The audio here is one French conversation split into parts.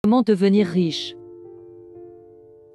Comment devenir riche?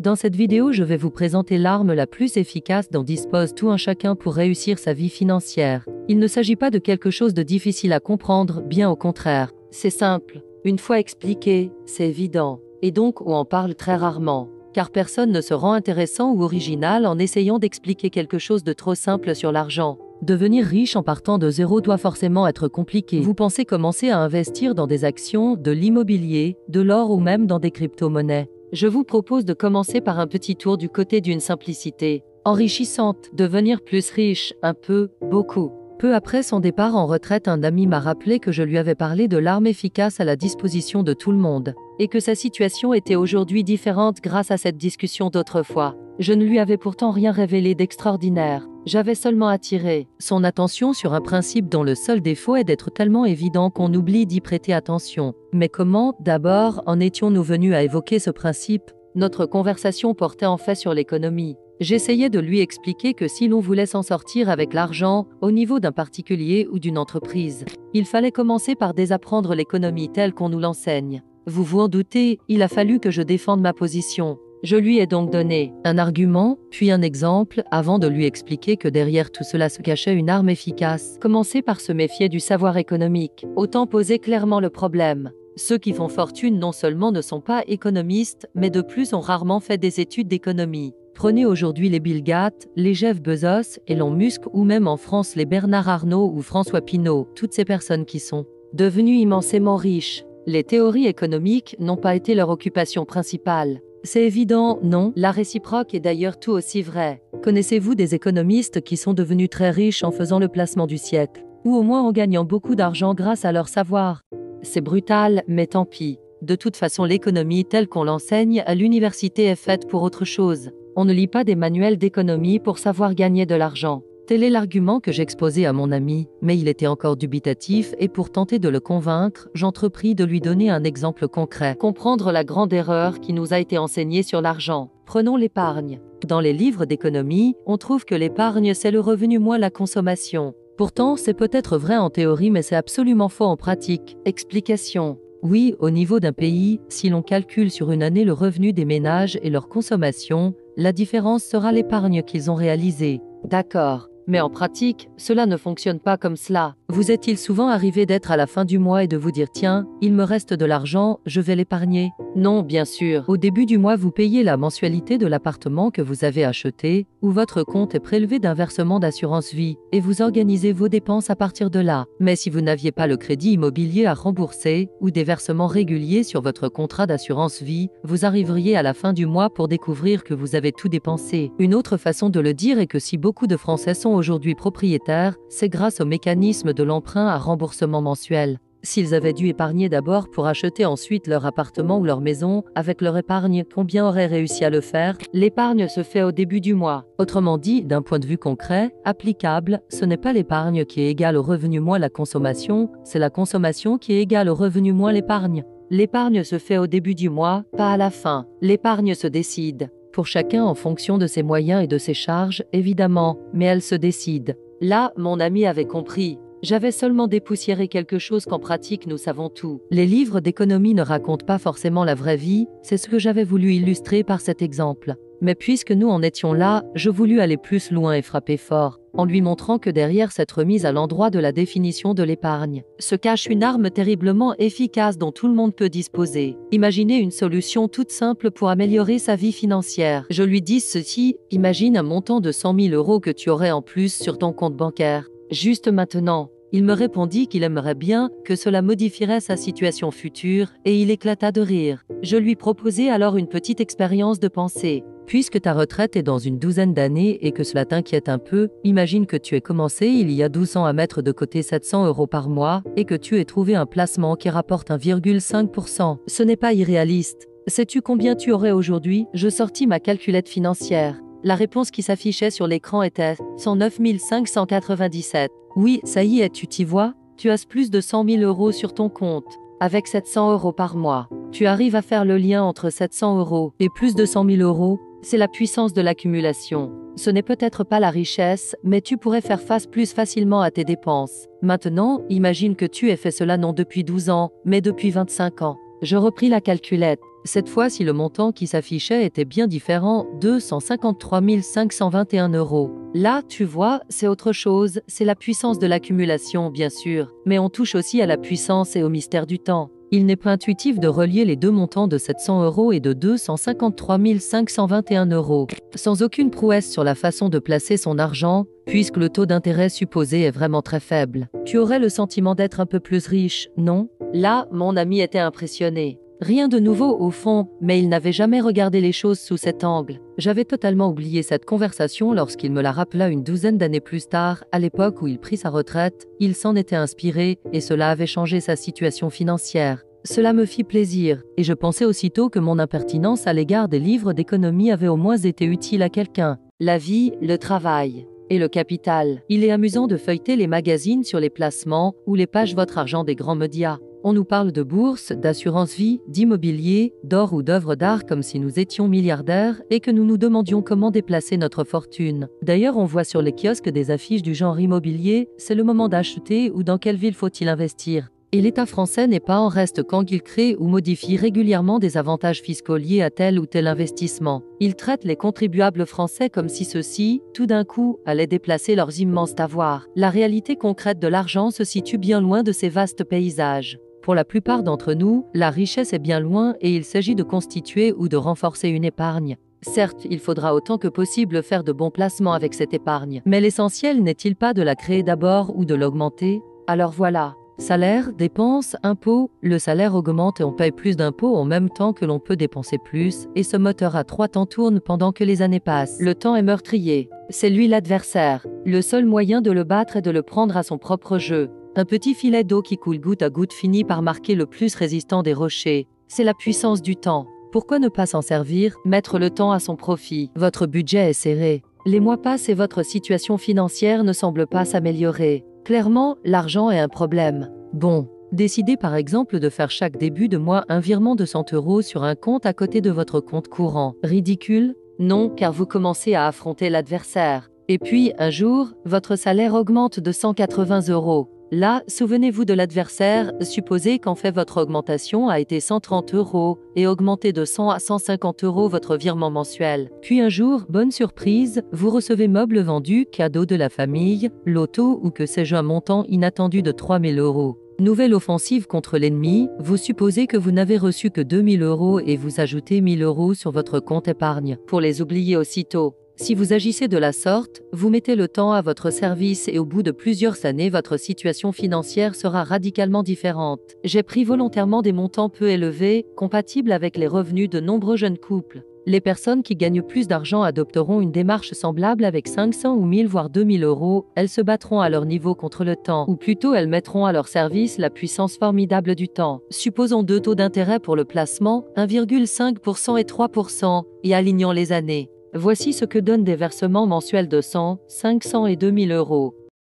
Dans cette vidéo, je vais vous présenter l'arme la plus efficace dont dispose tout un chacun pour réussir sa vie financière. Il ne s'agit pas de quelque chose de difficile à comprendre, bien au contraire. C'est simple. Une fois expliqué, c'est évident. Et donc, on en parle très rarement. Car personne ne se rend intéressant ou original en essayant d'expliquer quelque chose de trop simple sur l'argent. Devenir riche en partant de zéro doit forcément être compliqué. Vous pensez commencer à investir dans des actions, de l'immobilier, de l'or ou même dans des crypto-monnaies. Je vous propose de commencer par un petit tour du côté d'une simplicité enrichissante, devenir plus riche, un peu, beaucoup. Peu après son départ en retraite, un ami m'a rappelé que je lui avais parlé de l'arme efficace à la disposition de tout le monde, et que sa situation était aujourd'hui différente grâce à cette discussion d'autrefois. Je ne lui avais pourtant rien révélé d'extraordinaire. J'avais seulement attiré son attention sur un principe dont le seul défaut est d'être tellement évident qu'on oublie d'y prêter attention. Mais comment, d'abord, en étions-nous venus à évoquer ce principe? Notre conversation portait en fait sur l'économie. J'essayais de lui expliquer que si l'on voulait s'en sortir avec l'argent, au niveau d'un particulier ou d'une entreprise, il fallait commencer par désapprendre l'économie telle qu'on nous l'enseigne. Vous vous en doutez, il a fallu que je défende ma position. Je lui ai donc donné un argument, puis un exemple, avant de lui expliquer que derrière tout cela se cachait une arme efficace. Commencer par se méfier du savoir économique. Autant poser clairement le problème. Ceux qui font fortune non seulement ne sont pas économistes, mais de plus ont rarement fait des études d'économie. Prenez aujourd'hui les Bill Gates, les Jeff Bezos, Elon Musk ou même en France les Bernard Arnault ou François Pinault, toutes ces personnes qui sont devenues immensément riches. Les théories économiques n'ont pas été leur occupation principale. C'est évident, non? La réciproque est d'ailleurs tout aussi vraie. Connaissez-vous des économistes qui sont devenus très riches en faisant le placement du siècle? Ou au moins en gagnant beaucoup d'argent grâce à leur savoir? C'est brutal, mais tant pis. De toute façon, l'économie telle qu'on l'enseigne à l'université est faite pour autre chose. On ne lit pas des manuels d'économie pour savoir gagner de l'argent. Tel est l'argument que j'exposais à mon ami, mais il était encore dubitatif et pour tenter de le convaincre, j'entrepris de lui donner un exemple concret. Comprendre la grande erreur qui nous a été enseignée sur l'argent. Prenons l'épargne. Dans les livres d'économie, on trouve que l'épargne c'est le revenu moins la consommation. Pourtant, c'est peut-être vrai en théorie, mais c'est absolument faux en pratique. Explication. Oui, au niveau d'un pays, si l'on calcule sur une année le revenu des ménages et leur consommation, la différence sera l'épargne qu'ils ont réalisée. D'accord. Mais en pratique, cela ne fonctionne pas comme cela. Vous est-il souvent arrivé d'être à la fin du mois et de vous dire « Tiens, il me reste de l'argent, je vais l'épargner » ? Non, bien sûr. Au début du mois, vous payez la mensualité de l'appartement que vous avez acheté, ou votre compte est prélevé d'un versement d'assurance vie, et vous organisez vos dépenses à partir de là. Mais si vous n'aviez pas le crédit immobilier à rembourser, ou des versements réguliers sur votre contrat d'assurance vie, vous arriveriez à la fin du mois pour découvrir que vous avez tout dépensé. Une autre façon de le dire est que si beaucoup de Français sont aujourd'hui propriétaires, c'est grâce au mécanisme de l'emprunt à remboursement mensuel. S'ils avaient dû épargner d'abord pour acheter ensuite leur appartement ou leur maison, avec leur épargne, combien auraient réussi à le faire? L'épargne se fait au début du mois. Autrement dit, d'un point de vue concret, applicable, ce n'est pas l'épargne qui est égale au revenu moins la consommation, c'est la consommation qui est égale au revenu moins l'épargne. L'épargne se fait au début du mois, pas à la fin. L'épargne se décide. Pour chacun en fonction de ses moyens et de ses charges, évidemment, mais elle se décide. Là, mon ami avait compris. J'avais seulement dépoussiéré quelque chose qu'en pratique nous savons tout. Les livres d'économie ne racontent pas forcément la vraie vie, c'est ce que j'avais voulu illustrer par cet exemple. Mais puisque nous en étions là, je voulus aller plus loin et frapper fort, en lui montrant que derrière cette remise à l'endroit de la définition de l'épargne, se cache une arme terriblement efficace dont tout le monde peut disposer. Imaginez une solution toute simple pour améliorer sa vie financière. Je lui dis ceci, imagine un montant de 100 000 € que tu aurais en plus sur ton compte bancaire. Juste maintenant. Il me répondit qu'il aimerait bien que cela modifierait sa situation future et il éclata de rire. Je lui proposai alors une petite expérience de pensée. Puisque ta retraite est dans une douzaine d'années et que cela t'inquiète un peu, imagine que tu aies commencé il y a 12 ans à mettre de côté 700 € par mois et que tu aies trouvé un placement qui rapporte 1,5%. Ce n'est pas irréaliste. Sais-tu combien tu aurais aujourd'hui? Je sortis ma calculette financière. La réponse qui s'affichait sur l'écran était 109 597. Oui, ça y est, tu t'y vois? Tu as plus de 100 000 € sur ton compte. Avec 700 € par mois, tu arrives à faire le lien entre 700 € et plus de 100 000 €. C'est la puissance de l'accumulation. Ce n'est peut-être pas la richesse, mais tu pourrais faire face plus facilement à tes dépenses. Maintenant, imagine que tu aies fait cela non depuis 12 ans, mais depuis 25 ans. Je repris la calculette. Cette fois, si le montant qui s'affichait était bien différent, 253 521 €. Là, tu vois, c'est autre chose, c'est la puissance de l'accumulation, bien sûr, mais on touche aussi à la puissance et au mystère du temps. Il n'est pas intuitif de relier les deux montants de 700 € et de 253 521 €, sans aucune prouesse sur la façon de placer son argent, puisque le taux d'intérêt supposé est vraiment très faible. Tu aurais le sentiment d'être un peu plus riche, non? Là, mon ami était impressionné. Rien de nouveau au fond, mais il n'avait jamais regardé les choses sous cet angle. J'avais totalement oublié cette conversation lorsqu'il me la rappela une douzaine d'années plus tard, à l'époque où il prit sa retraite. Il s'en était inspiré, et cela avait changé sa situation financière. Cela me fit plaisir, et je pensais aussitôt que mon impertinence à l'égard des livres d'économie avait au moins été utile à quelqu'un. La vie, le travail et le capital. Il est amusant de feuilleter les magazines sur les placements ou les pages Votre argent des grands médias. On nous parle de bourse, d'assurance vie, d'immobilier, d'or ou d'œuvres d'art comme si nous étions milliardaires et que nous nous demandions comment déplacer notre fortune. D'ailleurs, on voit sur les kiosques des affiches du genre immobilier, c'est le moment d'acheter ou dans quelle ville faut-il investir. Et l'État français n'est pas en reste quand il crée ou modifie régulièrement des avantages fiscaux liés à tel ou tel investissement. Il traite les contribuables français comme si ceux-ci, tout d'un coup, allaient déplacer leurs immenses avoirs. La réalité concrète de l'argent se situe bien loin de ces vastes paysages. Pour la plupart d'entre nous, la richesse est bien loin et il s'agit de constituer ou de renforcer une épargne. Certes, il faudra autant que possible faire de bons placements avec cette épargne. Mais l'essentiel n'est-il pas de la créer d'abord ou de l'augmenter? Alors voilà. Salaire, dépenses, impôts, le salaire augmente et on paye plus d'impôts en même temps que l'on peut dépenser plus, et ce moteur à trois temps tourne pendant que les années passent. Le temps est meurtrier. C'est lui l'adversaire. Le seul moyen de le battre est de le prendre à son propre jeu. Un petit filet d'eau qui coule goutte à goutte finit par marquer le plus résistant des rochers. C'est la puissance du temps. Pourquoi ne pas s'en servir, mettre le temps à son profit? Votre budget est serré. Les mois passent et votre situation financière ne semble pas s'améliorer. Clairement, l'argent est un problème. Bon, décidez par exemple de faire chaque début de mois un virement de 100 € sur un compte à côté de votre compte courant. Ridicule? Non, car vous commencez à affronter l'adversaire. Et puis, un jour, votre salaire augmente de 180 €. Là, souvenez-vous de l'adversaire, supposez qu'en fait votre augmentation a été 130 € et augmentez de 100 à 150 € votre virement mensuel. Puis un jour, bonne surprise, vous recevez meubles vendus, cadeaux de la famille, loto ou que sais-je un montant inattendu de 3000 €. Nouvelle offensive contre l'ennemi, vous supposez que vous n'avez reçu que 2000 € et vous ajoutez 1000 € sur votre compte épargne pour les oublier aussitôt. Si vous agissez de la sorte, vous mettez le temps à votre service et au bout de plusieurs années, votre situation financière sera radicalement différente. J'ai pris volontairement des montants peu élevés, compatibles avec les revenus de nombreux jeunes couples. Les personnes qui gagnent plus d'argent adopteront une démarche semblable avec 500 ou 1000 voire 2000 €. Elles se battront à leur niveau contre le temps, ou plutôt elles mettront à leur service la puissance formidable du temps. Supposons deux taux d'intérêt pour le placement, 1,5% et 3%, et alignons les années. Voici ce que donnent des versements mensuels de 100, 500 et 2000 €.